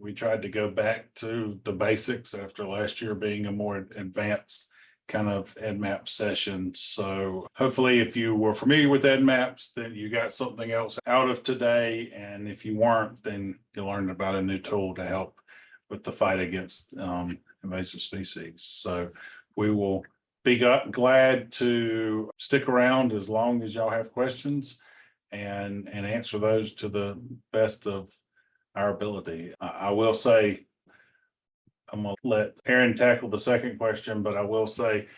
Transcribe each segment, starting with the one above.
We tried to go back to the basics after last year being a more advanced kind of EdMap session. So hopefully if you were familiar with EdMaps, then you got something else out of today. And if you weren't, then you learned about a new tool to help with the fight against invasive species. So we will be glad to stick around as long as y'all have questions and answer those to the best of our ability. I will say, I'm gonna let Aaron tackle the second question, but I will say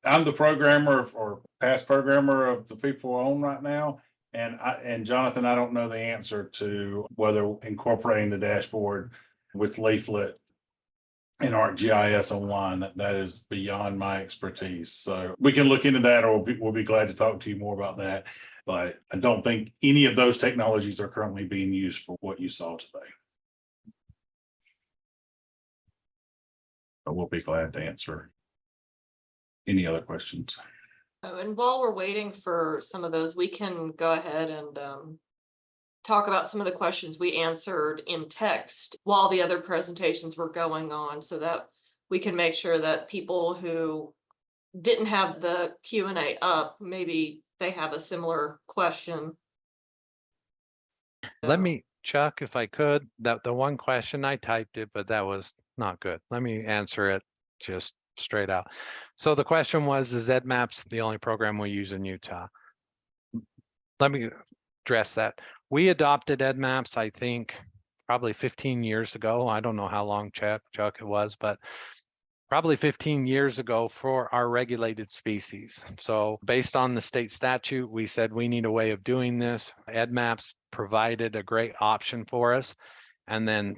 I'm the programmer or past programmer of the people on right now. And Jonathan, I don't know the answer to whether incorporating the dashboard with Leaflet and ArcGIS Online, that is beyond my expertise. So we can look into that, or we'll be glad to talk to you more about that. But I don't think any of those technologies are currently being used for what you saw today. But we'll be glad to answer any other questions. Oh, and while we're waiting for some of those, we can go ahead and talk about some of the questions we answered in text while the other presentations were going on, so that we can make sure that people who didn't have the Q&A up, maybe they have a similar question. Let me, Chuck, if I could, the one question I typed it, but that was not good. Let me answer it just straight out. So the question was, is EdMaps the only program we use in Utah? Let me address that. We adopted EdMaps, I think, probably 15 years ago. I don't know how long, Chuck, it was, but probably 15 years ago for our regulated species. So based on the state statute, we said we need a way of doing this. EdMaps provided a great option for us. And then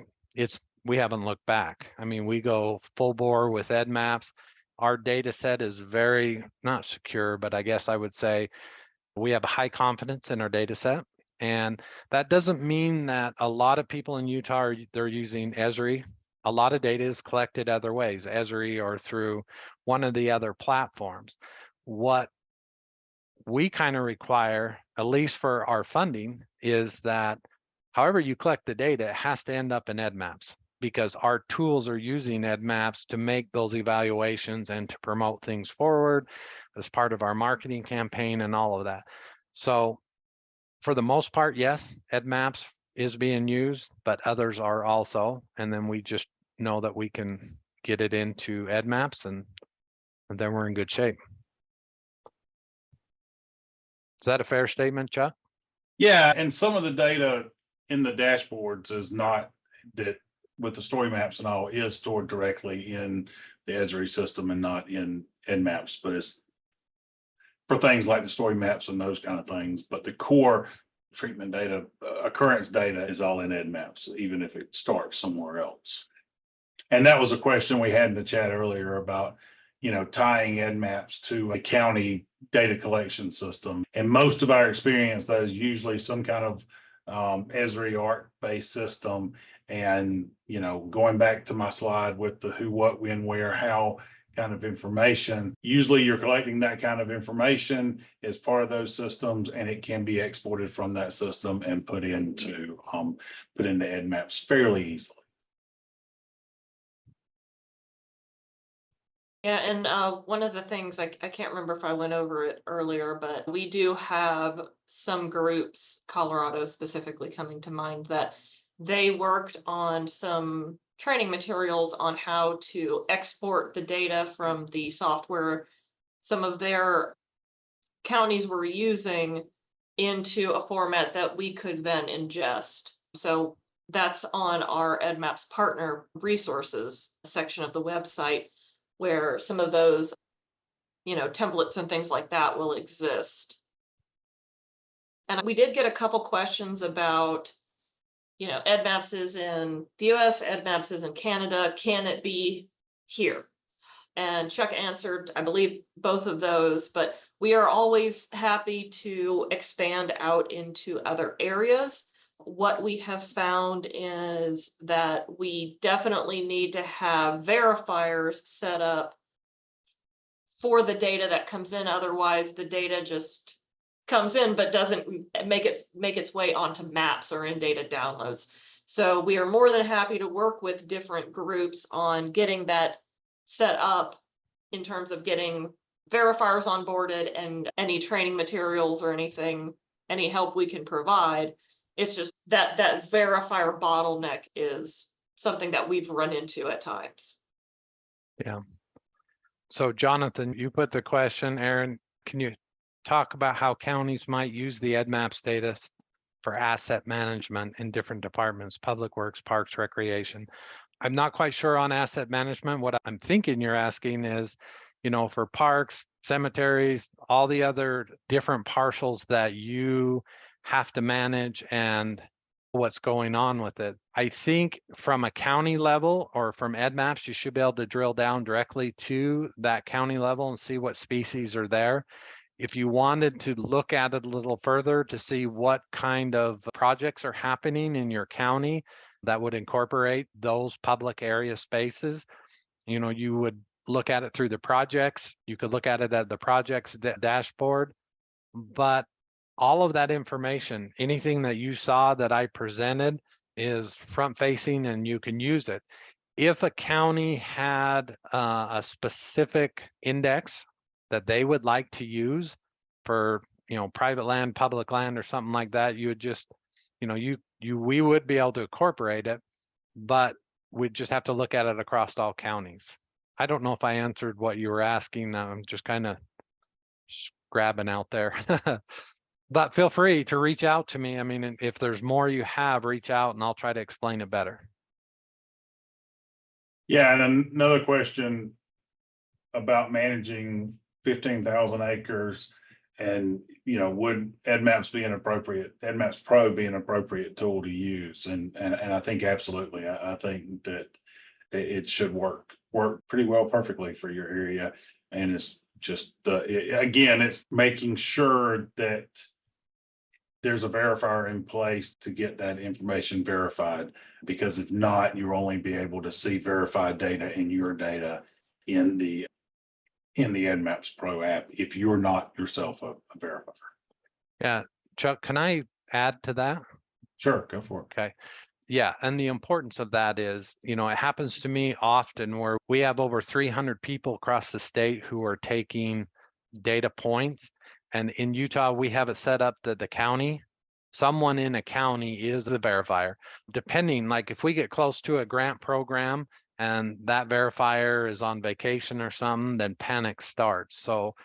we haven't looked back. I mean, we go full bore with EdMaps. Our data set is very, not secure, but I guess I would say we have high confidence in our data set. And that doesn't mean that a lot of people in Utah they're using Esri. A lot of data is collected other ways, Esri or through one of the other platforms. What we kind of require, at least for our funding, is that however you collect the data, it has to end up in EdMaps, because our tools are using EdMaps to make those evaluations and to promote things forward as part of our marketing campaign and all of that. So for the most part, yes, EdMaps is being used, but others are also. And then we just know that we can get it into EdMaps and then we're in good shape. Is that a fair statement, Chuck? Yeah, and some of the data in the dashboards is not that with the story maps and all is stored directly in the Esri system and not in EdMaps, but it's for things like the story maps and those kind of things. But the core treatment data, occurrence data is all in EdMaps, even if it starts somewhere else. And that was a question we had in the chat earlier about, tying EdMaps to a county data collection system. And most of our experience, that is usually some kind of Esri ARC-based system. And, going back to my slide with the who, what, when, where, how kind of information, usually you're collecting that kind of information as part of those systems, and it can be exported from that system and put into EdMaps fairly easily. Yeah, and one of the things, I can't remember if I went over it earlier, but we do have some groups, Colorado specifically coming to mind, that they worked on some training materials on how to export the data from the software some of their counties were using into a format that we could then ingest. So that's on our EdMaps partner resources section of the website, where some of those, templates and things like that will exist. And we did get a couple questions about, EdMaps is in the US, EdMaps is in Canada, can it be here? And Chuck answered, I believe, both of those, but we are always happy to expand out into other areas. What we have found is that we definitely need to have verifiers set up for the data that comes in. Otherwise, the data just comes in but doesn't make its way onto maps or in data downloads. So we are more than happy to work with different groups on getting that set up in terms of getting verifiers onboarded and any training materials or anything, any help we can provide. It's just that verifier bottleneck is something that we've run into at times. Yeah. So Jonathan, you put the question. Aaron, can you talk about how counties might use the EdMaps data for asset management in different departments, public works, parks, recreation? I'm not quite sure on asset management. What I'm thinking you're asking is, for parks, cemeteries, all the other different parcels that you have to manage and what's going on with it. I think from a county level or from EdMaps, you should be able to drill down directly to that county level and see what species are there. If you wanted to look at it a little further to see what kind of projects are happening in your county that would incorporate those public area spaces, you would look at it through the projects. You could look at it at the projects dashboard, but all of that information, anything that you saw that I presented is front facing and you can use it. If a county had a specific index that they would like to use for, private land, public land, or something like that, you would just, we would be able to incorporate it, but we'd just have to look at it across all counties. I don't know if I answered what you were asking. I'm just kind of grabbing out there. But feel free to reach out to me. I mean, if there's more you have, reach out and I'll try to explain it better. Yeah, and another question about managing 15,000 acres and, would EdMaps Pro be an appropriate tool to use? And I think absolutely. I think that it should work pretty well, perfectly for your area. And it's just, again, it's making sure that there's a verifier in place to get that information verified, because if not, you'll only be able to see verified data in your data in the EdMaps Pro app if you're not yourself a verifier. Yeah, Chuck, can I add to that? Sure, go for it. Okay. Yeah, and the importance of that is, it happens to me often where we have over 300 people across the state who are taking data points. And in Utah, we have it set up that the county, someone in a county is the verifier. Depending, like if we get close to a grant program and that verifier is on vacation or something, then panic starts. So,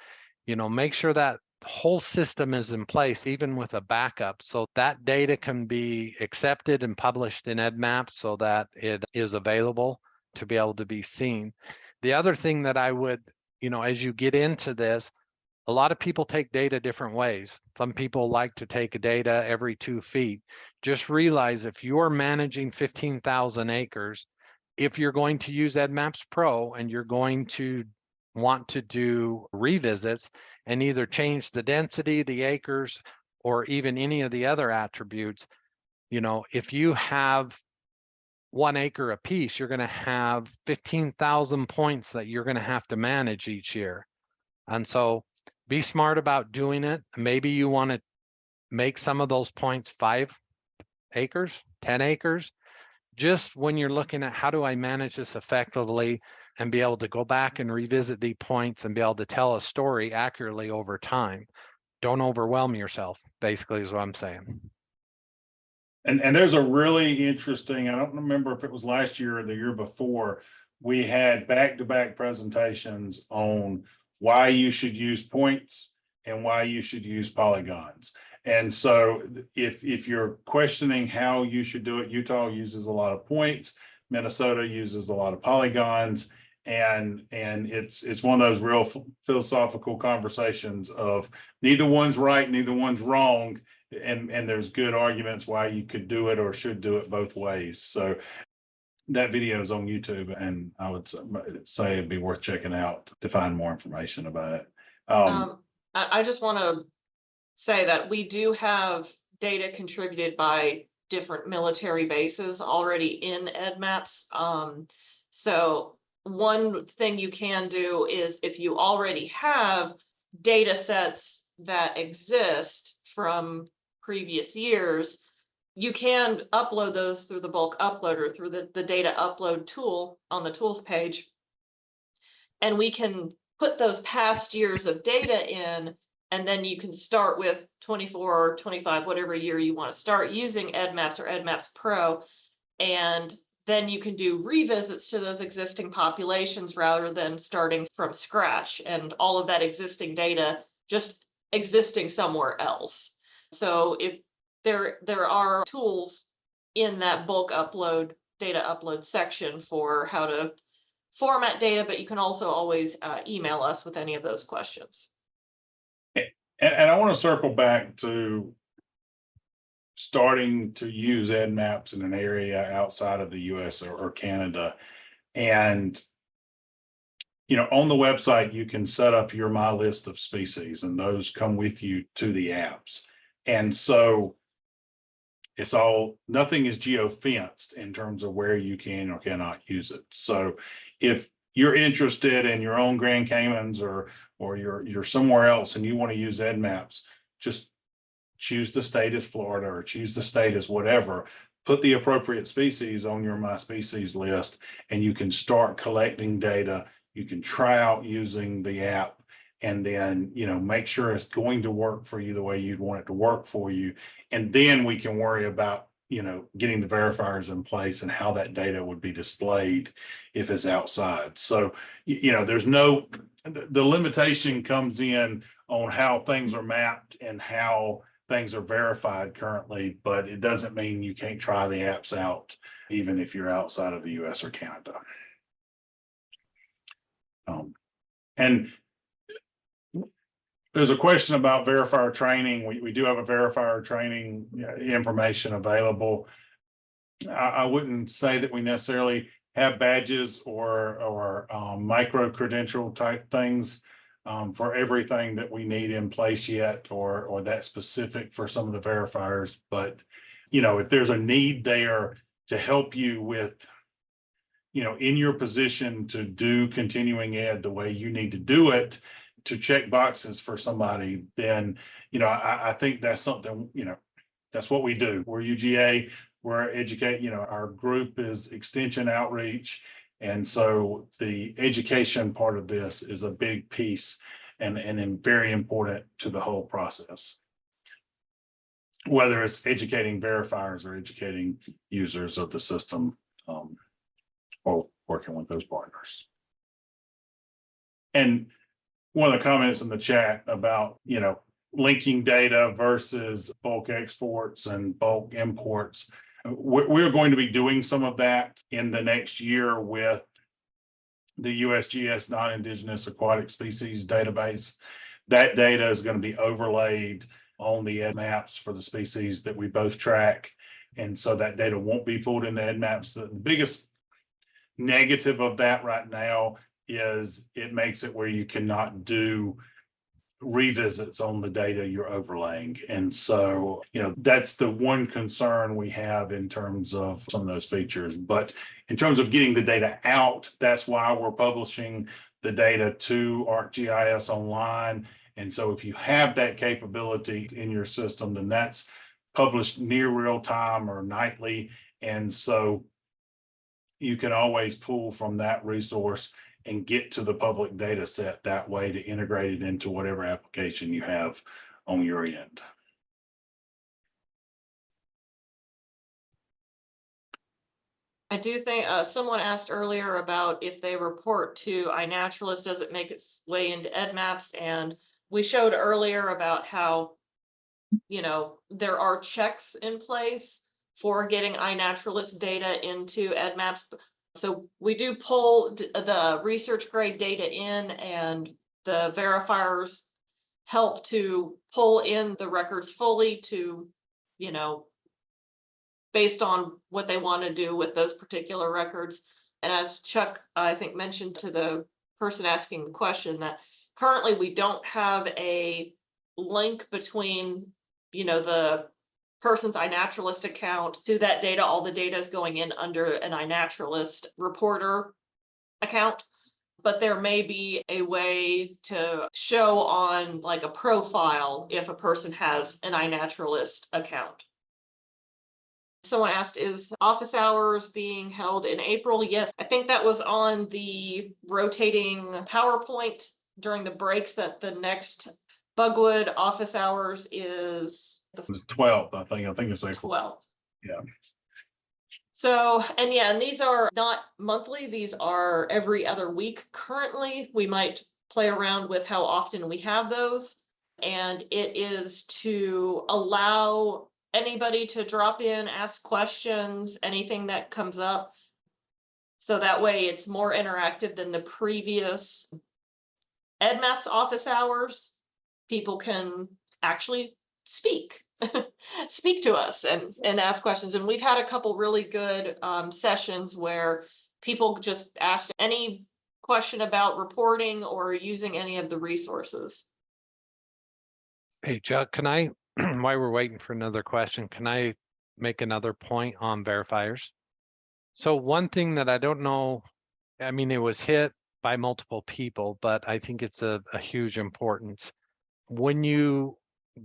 make sure that whole system is in place, even with a backup, so that data can be accepted and published in EdMaps so that it is available to be able to be seen. The other thing that I would, as you get into this, a lot of people take data different ways. Some people like to take data every 2 feet. Just realize if you're managing 15,000 acres, if you're going to use EdMaps Pro and you're going to want to do revisits and either change the density, the acres, or even any of the other attributes, if you have 1 acre a piece, you're going to have 15,000 points that you're going to have to manage each year. And so be smart about doing it. Maybe you want to make some of those points 5 acres, 10 acres. Just when you're looking at how do I manage this effectively and be able to go back and revisit the points and be able to tell a story accurately over time. Don't overwhelm yourself, basically, is what I'm saying. And there's a really interesting, I don't remember if it was last year or the year before, we had back-to-back presentations on why you should use points and why you should use polygons. And so if you're questioning how you should do it, Utah uses a lot of points, Minnesota uses a lot of polygons, and it's one of those real philosophical conversations of neither one's right, neither one's wrong, and there's good arguments why you could do it or should do it both ways. So that video is on YouTube, and I would say it'd be worth checking out to find more information about it. I just want to say that we do have data contributed by different military bases already in EdMaps. So one thing you can do is if you already have data sets that exist from previous years, you can upload those through the bulk uploader, through the data upload tool on the tools page. And we can put those past years of data in, and then you can start with 24 or 25, whatever year you want to start using EdMaps or EdMaps Pro. And then you can do revisits to those existing populations rather than starting from scratch and all of that existing data just existing somewhere else. So if there are tools in that bulk upload, data upload section for how to format data, but you can also always email us with any of those questions. And I want to circle back to starting to use EdMaps in an area outside of the US or Canada. And, you know, on the website, you can set up your My List of species, and those come with you to the apps. And so it's all, nothing is geo-fenced in terms of where you can or cannot use it. So if you're interested in your own Grand Caymans or you're somewhere else and you want to use EdMaps, just choose the state as Florida or choose the state as whatever, put the appropriate species on your My Species list, and you can start collecting data. You can try out using the app, and then, you know, make sure it's going to work for you the way you'd want it to work for you. And then we can worry about, you know, getting the verifiers in place and how that data would be displayed if it's outside. So, you know, there's no, the limitation comes in on how things are mapped and how things are verified currently, but it doesn't mean you can't try the apps out, even if you're outside of the US or Canada. And there's a question about verifier training. We do have a verifier training information available. I wouldn't say that we necessarily have badges or micro credential type things for everything that we need in place yet, or that specific for some of the verifiers. But, you know, if there's a need there to help you with, you know, in your position to do continuing ed the way you need to do it, to check boxes for somebody, then, you know, I think that's something, you know, that's what we do. We're UGA, we're educate, you know, our group is Extension Outreach. And so the education part of this is a big piece and very important to the whole process. Whether it's educating verifiers or educating users of the system, or working with those partners. And one of the comments in the chat about, you know, linking data versus bulk exports and bulk imports. We're going to be doing some of that in the next year with the USGS non-Indigenous aquatic species database. That data is going to be overlaid on the EdMaps for the species that we both track. And so that data won't be pulled into EdMaps. The biggest negative of that right now is it makes it where you cannot do revisits on the data you're overlaying. And so, you know, that's the one concern we have in terms of some of those features. But in terms of getting the data out, that's why we're publishing the data to ArcGIS Online. And so if you have that capability in your system, then that's published near real time or nightly. And so you can always pull from that resource and get to the public data set that way to integrate it into whatever application you have on your end. I do think someone asked earlier about if they report to iNaturalist, does it make its way into EdMaps? And we showed earlier about how, you know, there are checks in place for getting iNaturalist data into EdMaps. So we do pull the research grade data in, and the verifiers help to pull in the records fully to, you know, based on what they want to do with those particular records. And as Chuck, I think, mentioned to the person asking the question, that currently we don't have a link between, you know, the person's iNaturalist account to that data. All the data is going in under an iNaturalist reporter account, but there may be a way to show on like a profile if a person has an iNaturalist account. Someone asked, is office hours being held in April? Yes, I think that was on the rotating PowerPoint during the breaks, that the next Bugwood office hours is the The 12th, I think it's April. 12th. Yeah. So, and yeah, and these are not monthly, these are every other week. Currently, we might play around with how often we have those. And it is to allow anybody to drop in, ask questions, anything that comes up. So that way it's more interactive than the previous EdMaps office hours. People can actually speak. Speak to us and ask questions. And we've had a couple really good sessions where people just asked any question about reporting or using any of the resources. Hey, Chuck, can I, while we're waiting for another question, can I make another point on verifiers? So one thing that I don't know, I mean, it was hit by multiple people, but I think it's a huge importance. When you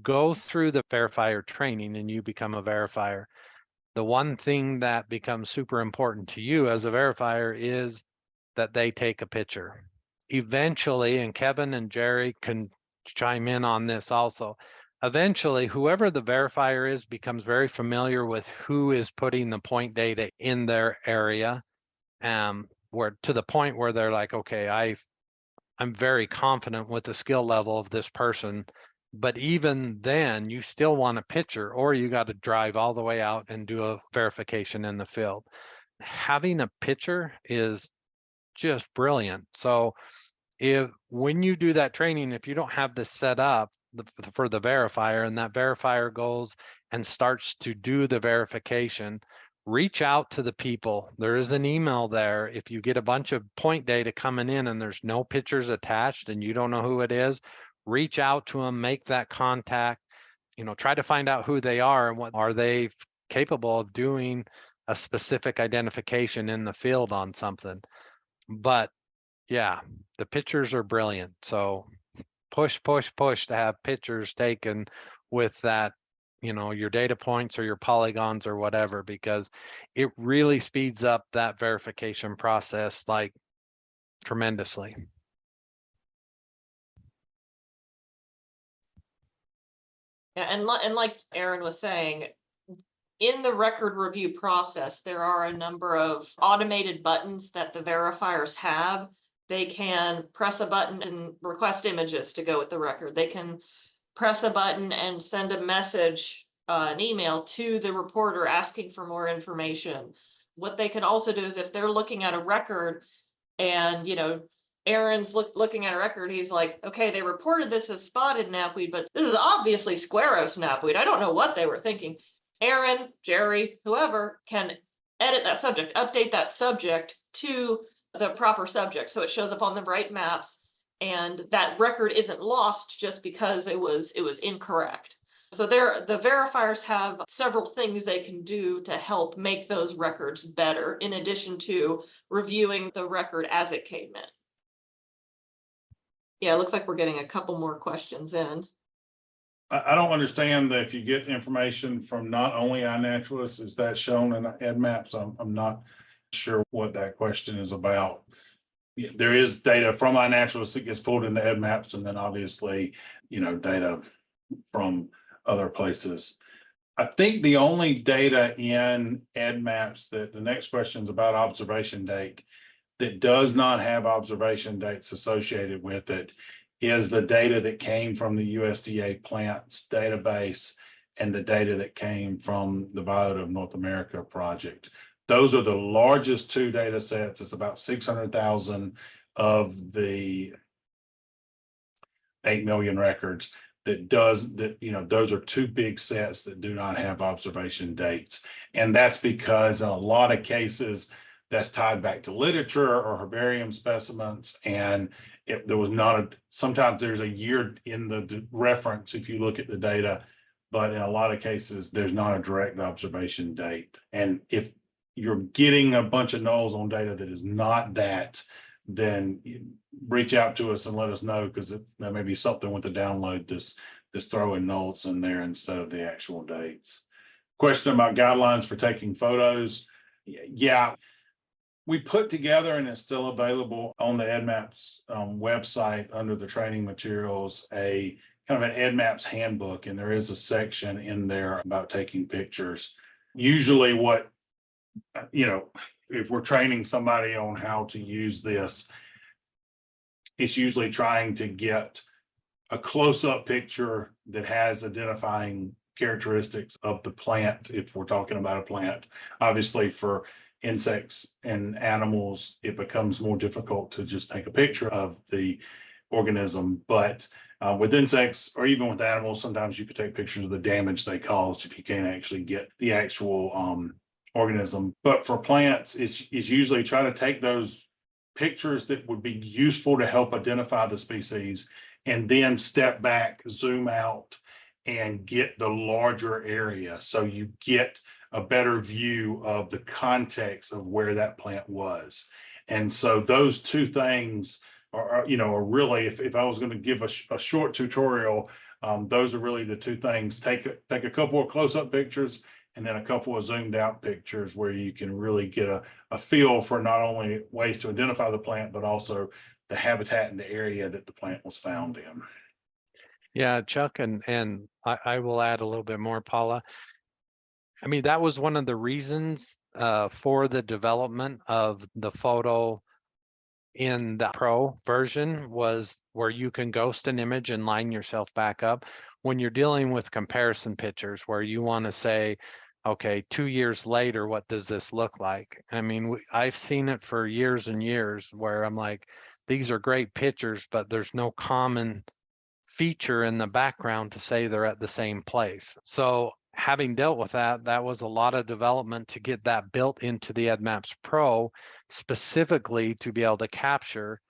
go through the verifier training and you become a verifier, the one thing that becomes super important to you as a verifier is that they take a picture. Eventually, and Kevin and Jerry can chime in on this also, eventually, whoever the verifier is becomes very familiar with who is putting the point data in their area, where to the point where they're like, okay, I'm very confident with the skill level of this person. But even then, you still want a picture, or you got to drive all the way out and do a verification in the field. Having a picture is just brilliant. So when you do that training, if you don't have this set up for the verifier, and that verifier goes and starts to do the verification, reach out to the people. There is an email there. If you get a bunch of point data coming in and there's no pictures attached and you don't know who it is, reach out to them, make that contact, try to find out who they are and what are they capable of doing a specific identification in the field on something. But yeah, the pictures are brilliant. So push to have pictures taken with that, your data points or your polygons or whatever, because it really speeds up that verification process like tremendously. Yeah, and like Aaron was saying, in the record review process, there are a number of automated buttons that the verifiers have. They can press a button and request images to go with the record. They can press a button and send a message, an email to the reporter asking for more information. What they can also do is, if they're looking at a record and, Aaron's looking at a record, he's like, okay, they reported this as spotted knapweed, but this is obviously squareos knapweed. I don't know what they were thinking. Aaron, Jerry, whoever can edit that subject, update that subject to the proper subject, so it shows up on the right maps, and that record isn't lost just because it was incorrect. So the verifiers have several things they can do to help make those records better, in addition to reviewing the record as it came in. Yeah, it looks like we're getting a couple more questions in. I don't understand that if you get information from not only iNaturalist, is that shown in EdMaps? I'm not sure what that question is about. There is data from iNaturalist that gets pulled into EdMaps, and then obviously, data from other places. I think the only data in EdMaps that the next question is about observation date that does not have observation dates associated with it is the data that came from the USDA plants database and the data that came from the Biota of North America project. Those are the largest two data sets. It's about 600,000 of the 8 million records those are two big sets that do not have observation dates. And that's because in a lot of cases, that's tied back to literature or herbarium specimens. And there was not sometimes there's a year in the reference if you look at the data, but in a lot of cases, there's not a direct observation date. And if you're getting a bunch of nulls on data that is not that, then reach out to us and let us know, because there may be something with the download, this throwing nulls in there instead of the actual dates. question about guidelines for taking photos. Yeah. We put together, and it's still available on the EdMaps website under the training materials, a kind of an EdMaps handbook, and there is a section in there about taking pictures. Usually what, if we're training somebody on how to use this, it's usually trying to get a close-up picture that has identifying characteristics of the plant, if we're talking about a plant. Obviously, for insects and animals, it becomes more difficult to just take a picture of the organism. But with insects or even with animals, sometimes you could take pictures of the damage they caused if you can't actually get the actual organism. But for plants, it's usually try to take those pictures that would be useful to help identify the species, and then step back, zoom out, and get the larger area. So you get a better view of the context of where that plant was. And so those two things are really, if I was going to give a short tutorial, those are really the two things. Take a couple of close-up pictures and then a couple of zoomed out pictures where you can really get a feel for not only ways to identify the plant, but also the habitat and the area that the plant was found in. Yeah, Chuck, and I will add a little bit more, Paula. I mean, that was one of the reasons for the development of the photo in the Pro version, was where you can ghost an image and line yourself back up when you're dealing with comparison pictures, where you want to say, okay, 2 years later, what does this look like? I mean, I've seen it for years and years where I'm like, these are great pictures, but there's no common feature in the background to say they're at the same place. So having dealt with that, that was a lot of development to get that built into the EdMaps Pro, specifically to be able to capture,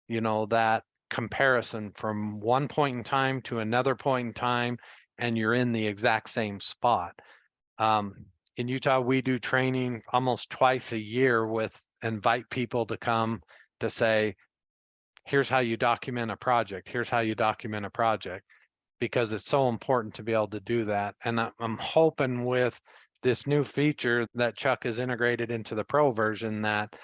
that comparison from one point in time to another point in time, and you're in the exact same spot. In Utah, we do training almost twice a year invite people to come to say, here's how you document a project. Here's how you document a project, because it's so important to be able to do that. And I'm hoping with this new feature that Chuck has integrated into the Pro version, that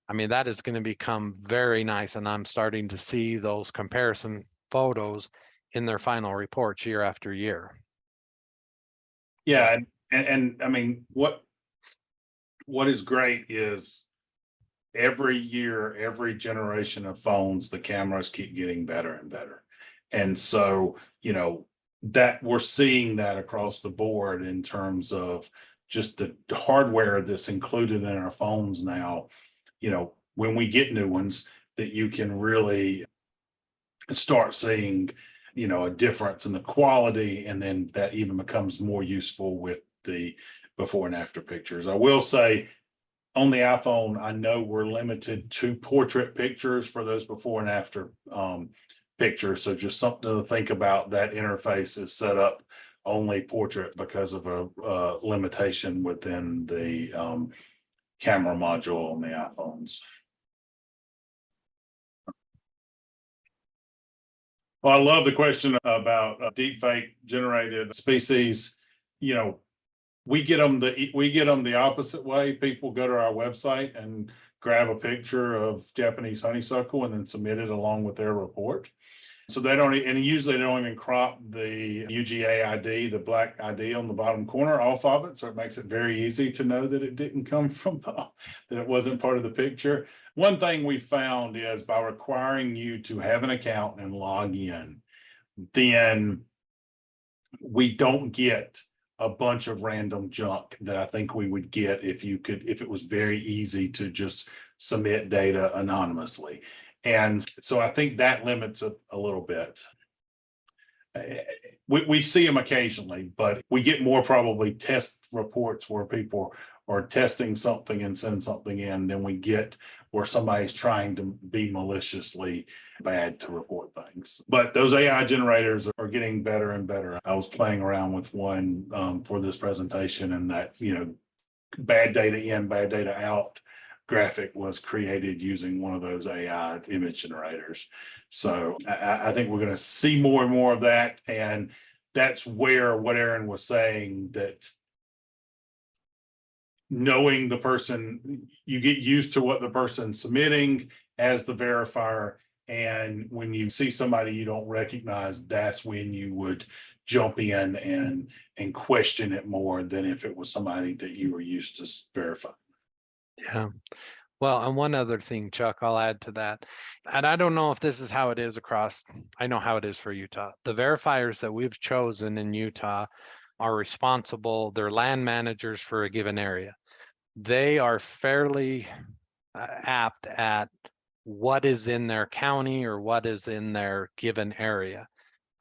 is going to become very nice. And I'm starting to see those comparison photos in their final reports year after year. Yeah. And I mean, what is great is every year, every generation of phones, the cameras keep getting better and better. And so, that we're seeing that across the board in terms of just the hardware that's included in our phones now, when we get new ones, that you can really start seeing, a difference in the quality. And then that even becomes more useful with the before and after pictures. I will say, on the iPhone, I know we're limited to portrait pictures for those before and after pictures. So just something to think about. That interface is set up only portrait because of a limitation within the camera module on the iPhones. Well, I love the question about deepfake generated species. We get them the opposite way. People go to our website and grab a picture of Japanese honeysuckle and then submit it along with their report. So they don't, and usually they don't even crop the UGA ID, the black ID on the bottom corner, off of it. So it makes it very easy to know that it didn't come from, that it wasn't part of the picture. One thing we found is by requiring you to have an account and log in, then we don't get a bunch of random junk that I think we would get if it was very easy to just submit data anonymously. And so I think that limits it a little bit. We see them occasionally, but we get more probably test reports where people are testing something and send something in than we get where somebody's trying to be maliciously bad to report things. But those AI generators are getting better and better. I was playing around with one for this presentation, and that, bad data in, bad data out graphic was created using one of those AI image generators. So I think we're going to see more and more of that. And that's where what Aaron was saying, that knowing the person, you get used to what the person's submitting as the verifier. And when you see somebody you don't recognize, that's when you would jump in and question it more than if it was somebody that you were used to verifying. Yeah. Well, and one other thing, Chuck, I'll add to that. And I don't know if this is how it is across, I know how it is for Utah. The verifiers that we've chosen in Utah are responsible, they're land managers for a given area. They are fairly apt at what is in their county or what is in their given area.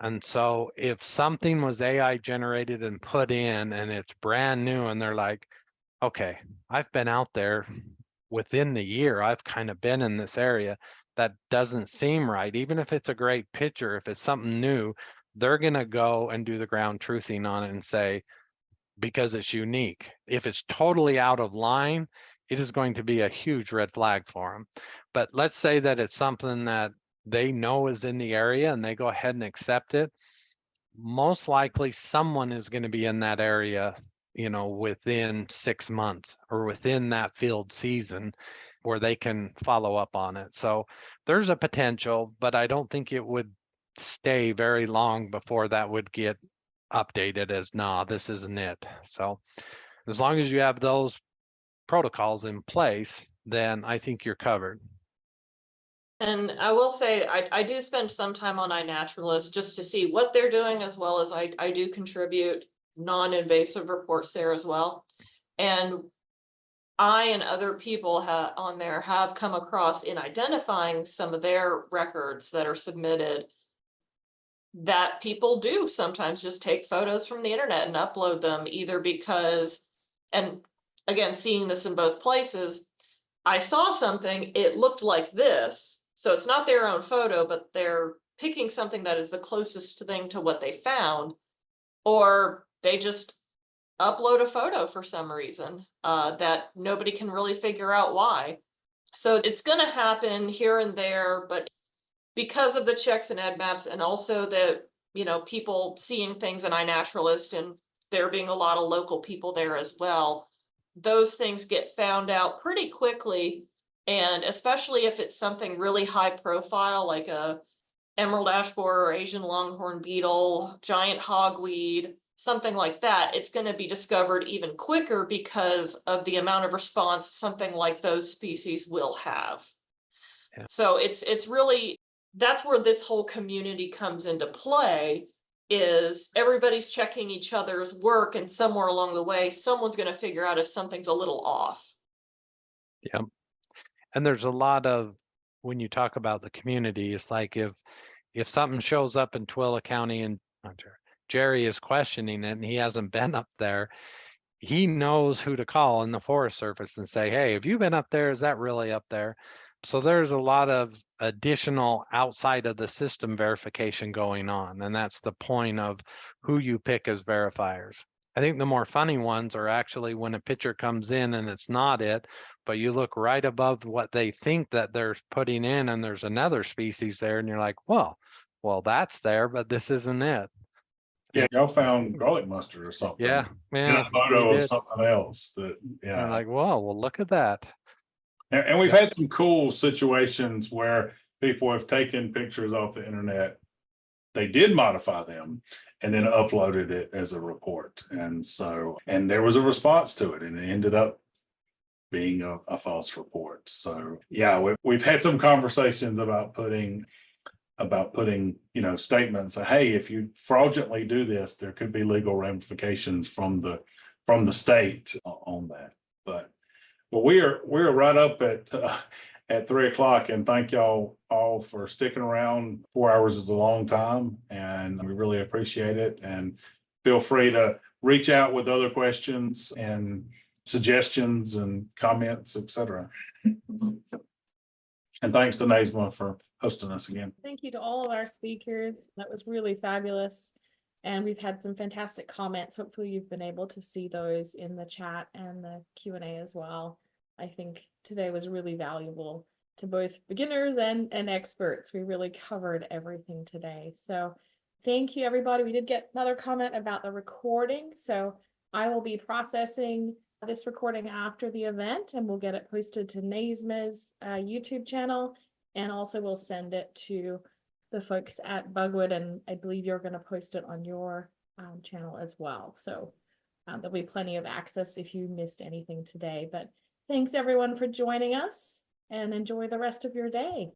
And so if something was AI generated and put in and it's brand new and they're like, okay, I've been out there within the year, I've kind of been in this area, that doesn't seem right. Even if it's a great picture, if it's something new, they're going to go and do the ground truthing on it and say, because it's unique. If it's totally out of line, it is going to be a huge red flag for them. But let's say that it's something that they know is in the area and they go ahead and accept it. Most likely someone is going to be in that area, you know, within 6 months or within that field season where they can follow up on it. So there's a potential, but I don't think it would stay very long before that would get updated as, nah, this isn't it. So as long as you have those protocols in place, then I think you're covered. And I will say, I do spend some time on iNaturalist just to see what they're doing, as well as I do contribute non-invasive reports there as well. And I and other people on there have come across, in identifying some of their records that are submitted, that people do sometimes just take photos from the internet and upload them, either because, and again, seeing this in both places, I saw something, it looked like this. So it's not their own photo, but they're picking something that is the closest thing to what they found, or they just upload a photo for some reason that nobody can really figure out why. So it's going to happen here and there, but because of the checks and EdMaps, and also the, you know, people seeing things in iNaturalist and there being a lot of local people there as well, those things get found out pretty quickly. And especially if it's something really high profile, like a emerald ash borer or Asian longhorn beetle, giant hogweed, something like that, it's going to be discovered even quicker because of the amount of response something like those species will have. Yeah. So it's really, that's where this whole community comes into play, is everybody's checking each other's work, and somewhere along the way, someone's going to figure out if something's a little off. Yeah. And there's a lot of, when you talk about the community, it's like if something shows up in Tooele County and Jerry is questioning it and he hasn't been up there, he knows who to call in the Forest Service and say, hey, have you been up there? Is that really up there? So there's a lot of additional outside of the system verification going on. And that's the point of who you pick as verifiers. I think the more funny ones are actually when a picture comes in and it's not it, but you look right above what they think that they're putting in and there's another species there and you're like, well, that's there, but this isn't it. Yeah, y'all found garlic mustard or something. Yeah, In a photo of something else that, yeah. I'm like, whoa, well, look at that. And we've had some cool situations where people have taken pictures off the internet. They did modify them and then uploaded it as a report. And so, and there was a response to it and it ended up being a false report. So yeah, we've had some conversations about putting, you know, statements, hey, if you fraudulently do this, there could be legal ramifications from the state on that. But we're right up at 3 o'clock, and thank y'all all for sticking around. 4 hours is a long time, and we really appreciate it. And feel free to reach out with other questions and suggestions and comments, etc. And thanks to NASMA for hosting us again. Thank you to all of our speakers. That was really fabulous. And we've had some fantastic comments. Hopefully you've been able to see those in the chat and the Q&A as well. I think today was really valuable to both beginners and experts. We really covered everything today. So thank you, everybody. We did get another comment about the recording. So I will be processing this recording after the event, and we'll get it posted to NASMA's YouTube channel. And also we'll send it to the folks at Bugwood, and I believe you're going to post it on your channel as well. So there'll be plenty of access if you missed anything today. But thanks everyone for joining us, and enjoy the rest of your day.